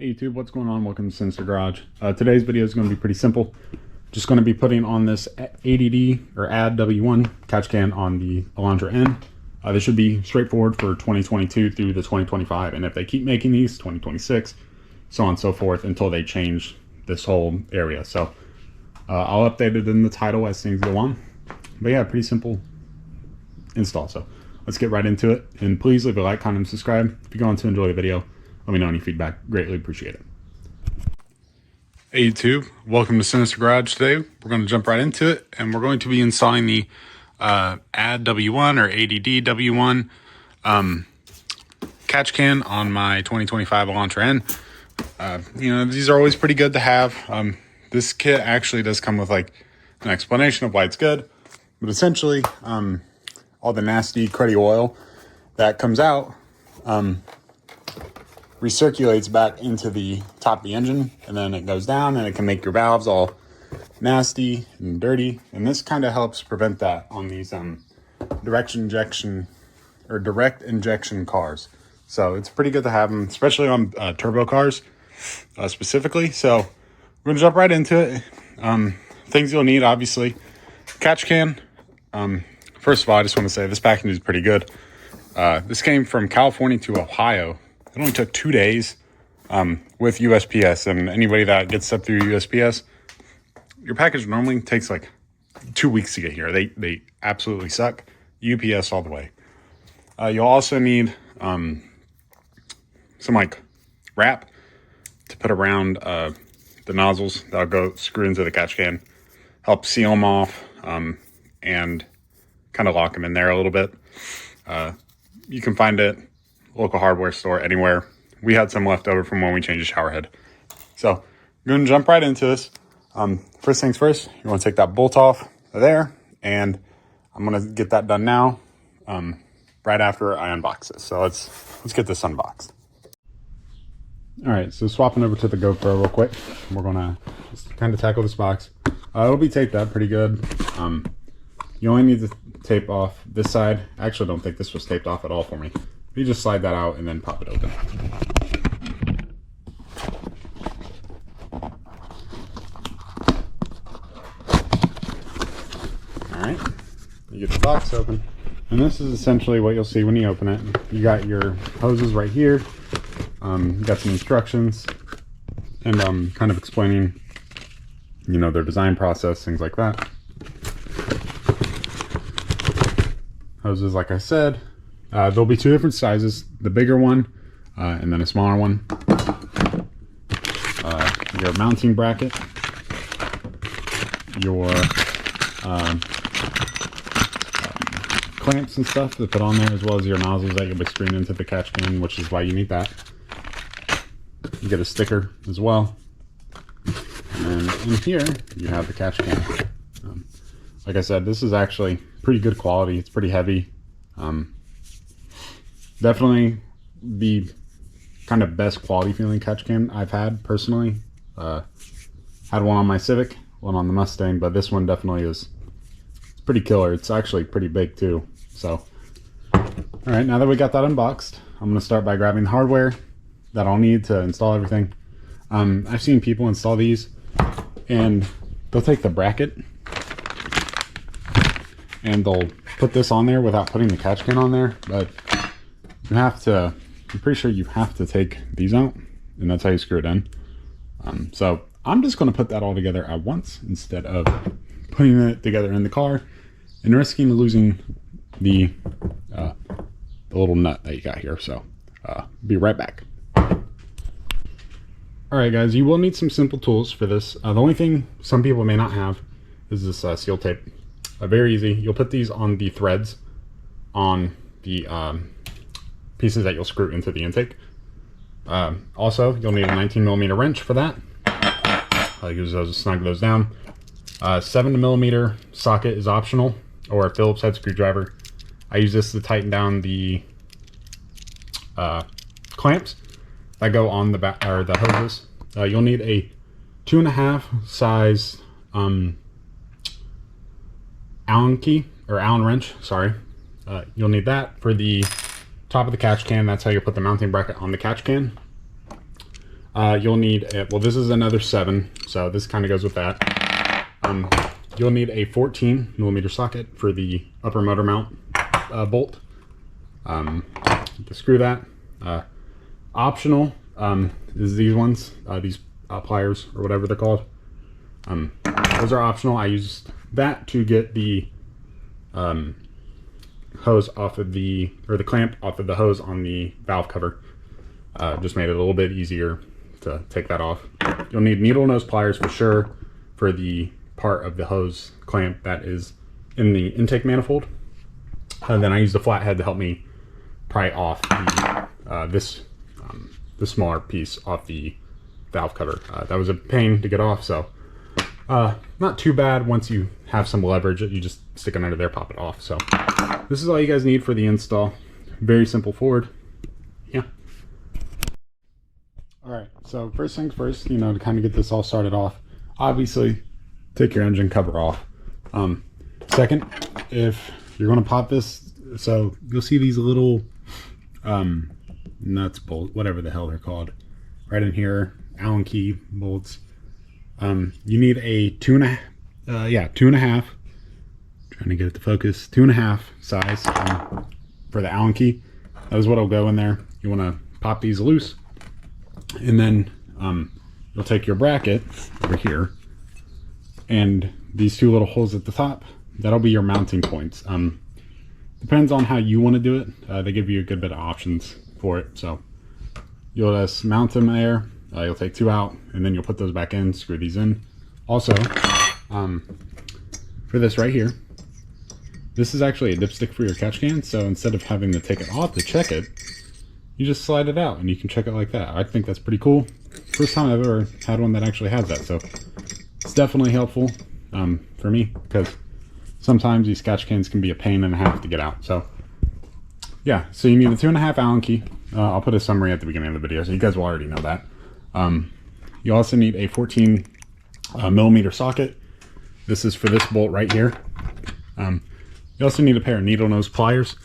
Hey YouTube, what's going on? Welcome to Sinister Garage. Today's video is going to be pretty simple. Just going to be putting on this ADD or AD W1 catch can on the Elantra N. This should be straightforward for 2022 through the 2025, and if they keep making these, 2026, so on and so forth, until they change this whole area. So I'll update it in the title as things go on. But yeah, pretty simple install. So let's get right into it, and please leave a like, comment, and subscribe if you're going to enjoy the video. Let me know any feedback. Greatly appreciate it. Hey YouTube, welcome to Sinister Garage. Today we're going to jump right into it, and we're going to be installing the AD W1 or ADD W1 catch can on my 2025 Elantra N. You know, these are always pretty good to have. This kit actually does come with like an explanation of why it's good, but essentially all the nasty cruddy oil that comes out recirculates back into the top of the engine, and then it goes down and it can make your valves all nasty and dirty, and this kind of helps prevent that on these direct injection cars. So it's pretty good to have them, especially on turbo cars specifically. So we're gonna jump right into it. Things you'll need, obviously, catch can. First of all, I just want to say this package is pretty good. This came from California to Ohio. It only took 2 days with USPS, and anybody that gets stuff through USPS, your package normally takes like 2 weeks to get here. They absolutely suck. UPS all the way. You'll also need some like wrap to put around the nozzles that'll go screw into the catch can, help seal them off, and kind of lock them in there a little bit. You can find it local hardware store, anywhere. We had some left over from when we changed the shower head. So we're going to jump right into this. First things first, you want to take that bolt off there, and I'm going to get that done now, right after I unbox this. So let's get this unboxed. All right, so swapping over to the GoPro real quick. We're going to just kind of tackle this box. It'll be taped up pretty good. You only need to tape off this side. I actually don't think this was taped off at all for me. You just slide that out and then pop it open. All right, you get the box open, and this is essentially what you'll see when you open it. You got your hoses right here. You got some instructions, and kind of explaining, you know, their design process, things like that. Hoses, like I said, there'll be two different sizes, the bigger one and then a smaller one. Your mounting bracket, your clamps and stuff to put on there, as well as your nozzles that you'll be screwing into the catch can, which is why you need that. You get a sticker as well, and in here you have the catch can. Like I said, this is actually pretty good quality. It's pretty heavy. Definitely the kind of best quality feeling catch can I've had personally. Had one on my Civic, one on the Mustang, but this one definitely is, it's pretty killer. It's actually pretty big too. So, all right, now that we got that unboxed, I'm gonna start by grabbing the hardware that I'll need to install everything. I've seen people install these, and they'll take the bracket and they'll put this on there without putting the catch can on there, but you have to, I'm pretty sure you have to take these out, and that's how you screw it in. So I'm just going to put that all together at once instead of putting it together in the car and risking losing the little nut that you got here. So be right back. All right, guys, you will need some simple tools for this. The only thing some people may not have is this seal tape. Very easy. You'll put these on the threads on the pieces that you'll screw into the intake. Also, you'll need a 19mm wrench for that. I'll use those to snug those down. 7mm socket is optional, or a Phillips head screwdriver. I use this to tighten down the clamps that go on the back, or the hoses. You'll need a 2.5 size Allen key, or Allen wrench, sorry. You'll need that for the top of the catch can. That's how you put the mounting bracket on the catch can. You'll need, well, this is another 7, so this kind of goes with that. You'll need a 14 millimeter socket for the upper motor mount bolt. To screw that. Optional is these ones, these pliers or whatever they're called. Those are optional. I used that to get the hose off of the clamp off of the hose on the valve cover. Just made it a little bit easier to take that off. You'll need needle nose pliers for sure for the part of the hose clamp that is in the intake manifold. And then I used a flathead to help me pry off the smaller piece off the valve cover. That was a pain to get off, so not too bad. Once you have some leverage, you just stick it under there, pop it off. So this is all you guys need for the install. Very simple Ford. Yeah. All right, so first things first, you know, to kind of get this all started off, obviously take your engine cover off. Second, if you're going to pop this, so you'll see these little nuts, bolt, whatever the hell they're called, right in here, Allen key bolts. You need a 2.5, trying to get it to focus, 2.5 size for the Allen key. That is what will go in there. You want to pop these loose, and then you'll take your bracket over here, and these 2 little holes at the top, that'll be your mounting points. Depends on how you want to do it. They give you a good bit of options for it. So you'll just mount them there. You'll take 2 out, and then you'll put those back in, screw these in. Also, for this right here, this is actually a dipstick for your catch can. So instead of having to take it off to check it, you just slide it out and you can check it like that. I think that's pretty cool. First time I've ever had one that actually has that. So it's definitely helpful for me, because sometimes these catch cans can be a pain and a half to get out. So yeah, so you need a 2.5 Allen key. I'll put a summary at the beginning of the video, so you guys will already know that. You also need a 14 millimeter socket. This is for this bolt right here. You also need a pair of needle nose pliers.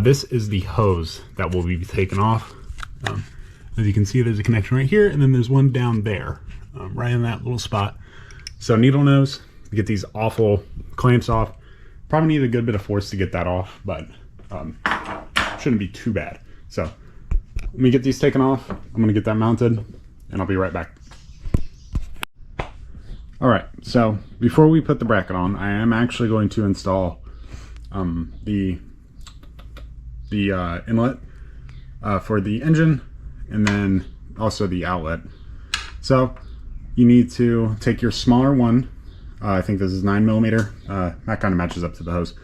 This is the hose that will be taken off. As you can see, there's a connection right here, and then there's one down there, right in that little spot. So needle nose, to get these awful clamps off. Probably need a good bit of force to get that off, but shouldn't be too bad. So let me get these taken off. I'm gonna get that mounted, and I'll be right back. All right, so before we put the bracket on, I am actually going to install the inlet for the engine, and then also the outlet. So you need to take your smaller one. I think this is 9 millimeter. That kind of matches up to the hose.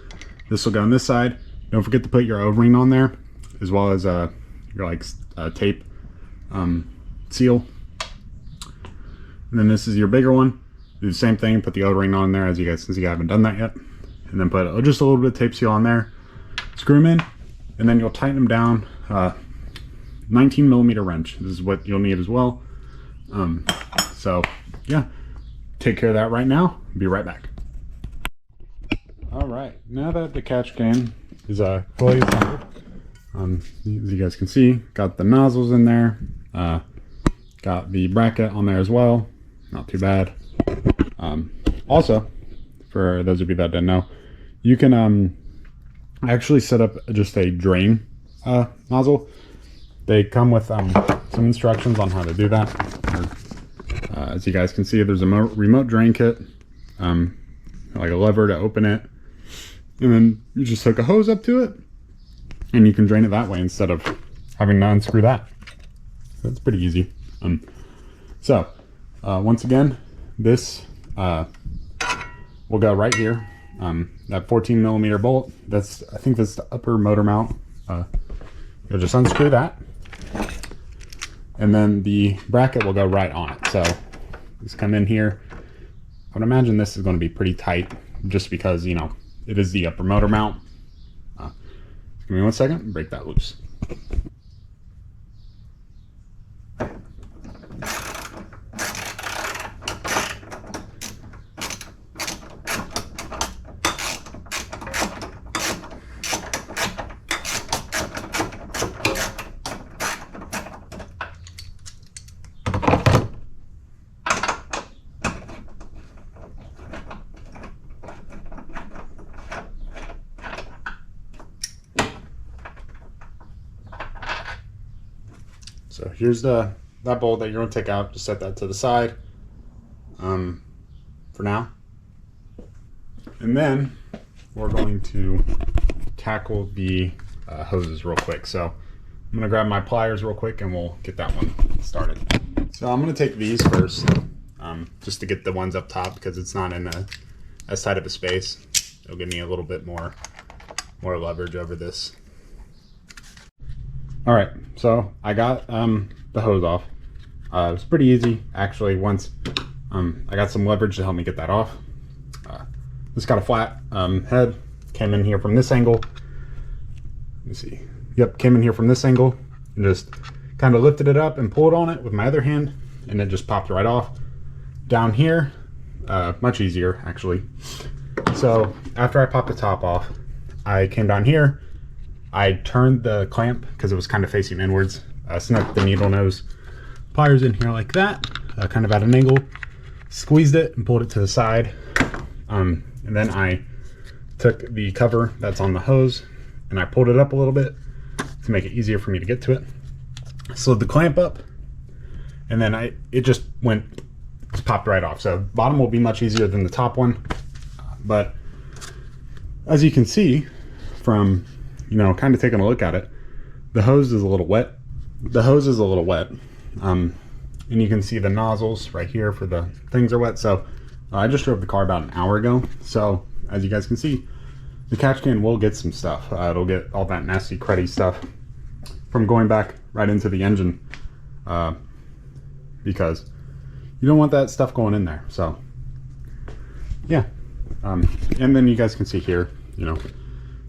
This will go on this side. Don't forget to put your O-ring on there, as well as your tape seal. And then this is your bigger one. Do the same thing. Put the O-ring on there, as you guys, since you haven't done that yet. And then put just a little bit of tape seal on there. Screw them in, and then you'll tighten them down. 19 millimeter wrench. This is what you'll need as well. So yeah, take care of that right now. Be right back. All right, now that the catch can is fully assembled, as you guys can see, got the nozzles in there, got the bracket on there as well. Not too bad. Also, for those of you that didn't know, you can actually set up just a drain nozzle. They come with some instructions on how to do that. As you guys can see, there's a remote drain kit, like a lever to open it, and then you just hook a hose up to it, and you can drain it that way instead of having to unscrew that. So it's pretty easy. Once again, this will go right here. That 14 millimeter bolt, I think that's the upper motor mount. You'll just unscrew that, and then the bracket will go right on it. So just come in here. I would imagine this is going to be pretty tight, just because, you know, it is the upper motor mount. Give me 1 second, break that loose. here's that bolt that you're going to take out. Just set that to the side for now. And then we're going to tackle the hoses real quick. So I'm going to grab my pliers real quick and we'll get that one started. So I'm going to take these first, just to get the ones up top because it's not in as tight of a space. It'll give me a little bit more leverage over this. All right, so I got the hose off. It was pretty easy actually. Once I got some leverage to help me get that off. This got a flat head. Came in here from this angle. Let me see. Yep, came in here from this angle and just kind of lifted it up and pulled on it with my other hand, and it just popped right off. Down here, much easier actually. So after I popped the top off, I came down here. I turned the clamp because it was kind of facing inwards. Snuck the needle nose pliers in here like that, kind of at an angle. Squeezed it and pulled it to the side. And then I took the cover that's on the hose and I pulled it up a little bit to make it easier for me to get to it. Slid the clamp up, and then it just popped right off. So bottom will be much easier than the top one, but as you can see from kind of taking a look at it, the hose is a little wet. And you can see the nozzles right here for the things are wet. So I just drove the car about an hour ago. So as you guys can see, the catch can will get some stuff. It'll get all that nasty cruddy stuff from going back right into the engine, because you don't want that stuff going in there. So yeah, and then you guys can see here,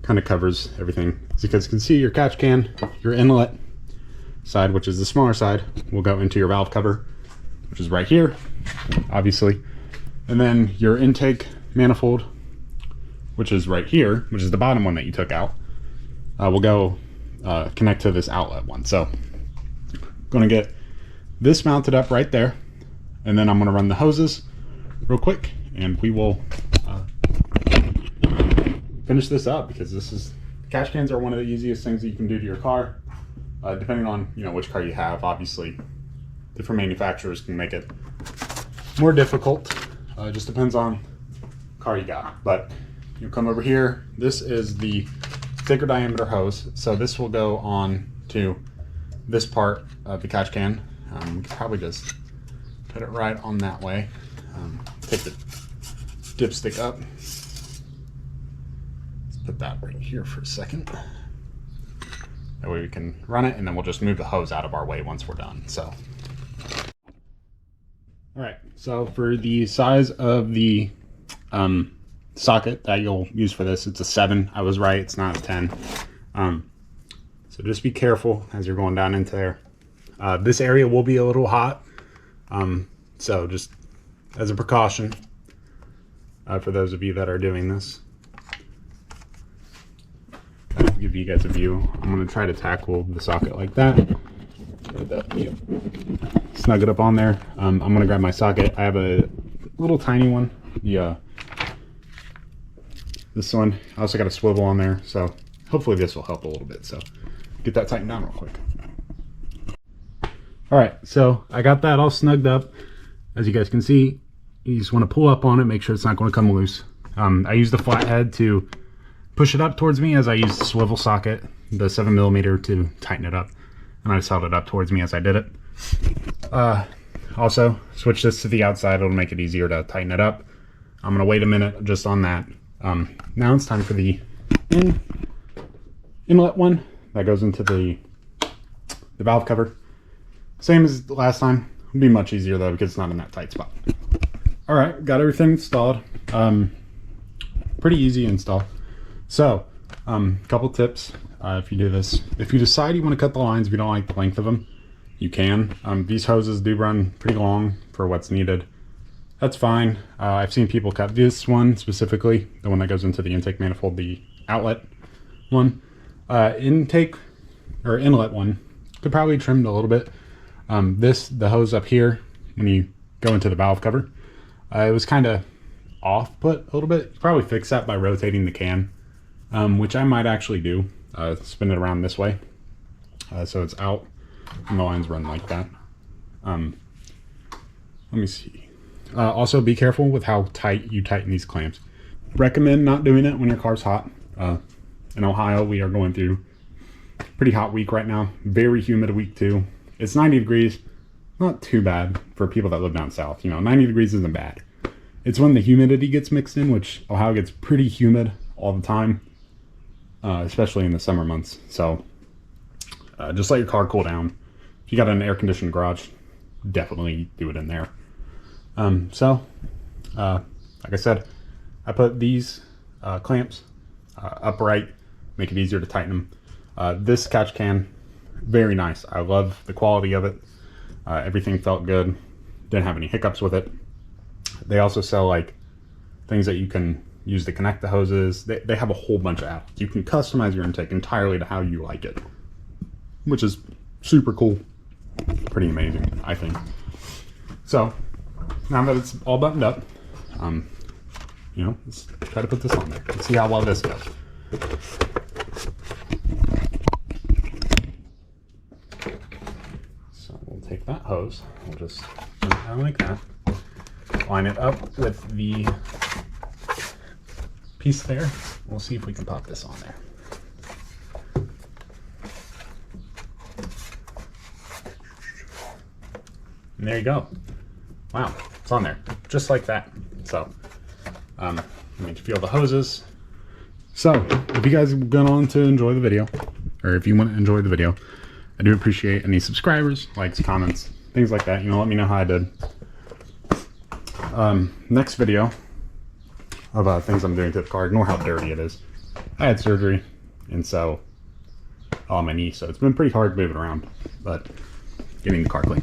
kind of covers everything. As you guys can see, your catch can, your inlet side, which is the smaller side, will go into your valve cover, which is right here, obviously. And then your intake manifold, which is right here, which is the bottom one that you took out, will go connect to this outlet one. So I'm going to get this mounted up right there, and then I'm going to run the hoses real quick, and we will finish this up, because catch cans are one of the easiest things that you can do to your car, depending on which car you have. Obviously, different manufacturers can make it more difficult. It just depends on car you got. But you come over here. This is the thicker diameter hose, so this will go on to this part of the catch can. We could probably just put it right on that way. Take the dipstick up. Let's put that right here for a second. That way we can run it, and then we'll just move the hose out of our way once we're done. So, all right, so for the size of the socket that you'll use for this, it's a 7. I was right, it's not a 10. So just be careful as you're going down into there. This area will be a little hot, so just as a precaution for those of you that are doing this. I'll give you guys a view. I'm going to try to tackle the socket like that. Snug it up on there. I'm going to grab my socket. I have a little tiny one. Yeah. This one. I also got a swivel on there, so hopefully this will help a little bit. So get that tightened down real quick. All right, so I got that all snugged up. As you guys can see, you just want to pull up on it, make sure it's not going to come loose. I use the flathead to push it up towards me, as I use the swivel socket, the 7mm, to tighten it up, and I just held it up towards me as I did it. Also, switch this to the outside. It'll make it easier to tighten it up. I'm gonna wait a minute just on that. Now it's time for the inlet one that goes into the valve cover. Same as the last time. It'll be much easier though, because it's not in that tight spot. All right, got everything installed. Pretty easy install. So, couple tips if you do this. If you decide you want to cut the lines, if you don't like the length of them, you can. These hoses do run pretty long for what's needed. That's fine. I've seen people cut this one specifically, the one that goes into the intake manifold, the outlet one. Intake or inlet one could probably trimmed a little bit. The hose up here, when you go into the valve cover, it was kind of off put a little bit. You probably fix that by rotating the can, which I might actually do. Spin it around this way so it's out. and the lines run like that. Let me see. Also, be careful with how tight you tighten these clamps. Recommend not doing it when your car's hot. In Ohio, we are going through a pretty hot week right now. Very humid week too. It's 90 degrees. Not too bad for people that live down south. You know, 90 degrees isn't bad. It's when the humidity gets mixed in, which Ohio gets pretty humid all the time, especially in the summer months. So just let your car cool down. If you got an air-conditioned garage, definitely do it in there. Like I said, I put these clamps upright, make it easier to tighten them. This catch can, very nice. I love the quality of it. Everything felt good. Didn't have any hiccups with it. They also sell like things that you can use to connect the hoses. They have a whole bunch of apps. You can customize your intake entirely to how you like it, which is super cool. Pretty amazing, I think. So now that it's all buttoned up, you know, let's try to put this on there. Let's see how well this goes. So we'll take that hose. We'll just put it down like that. Line it up with the piece there. We'll see if we can pop this on there. And there you go. Wow, it's on there, just like that. So, let me feel the hoses. So, if you guys have gone on to enjoy the video, or if you want to enjoy the video, I do appreciate any subscribers, likes, comments, things like that. You know, let me know how I did. Next video of things I'm doing to the car. Ignore how dirty it is. I had surgery, and so on my knee, so it's been pretty hard moving around, but getting the car clean.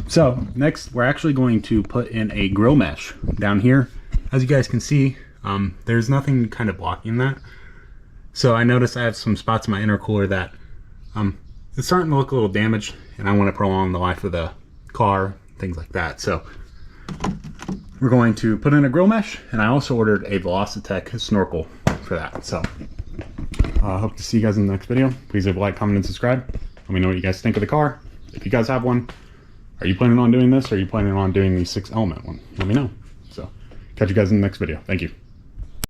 So next, we're actually going to put in a grill mesh down here. As you guys can see, there's nothing kind of blocking that. So I noticed I have some spots in my intercooler that it's starting to look a little damaged, and I want to prolong the life of the car, things like that. So we're going to put in a grill mesh, and I also ordered a Velocitech snorkel for that. So I hope to see you guys in the next video. Please leave a like, comment, and subscribe. Let me know what you guys think of the car. If you guys have one, are you planning on doing this, or are you planning on doing the 6-element one? Let me know. So catch you guys in the next video. Thank you.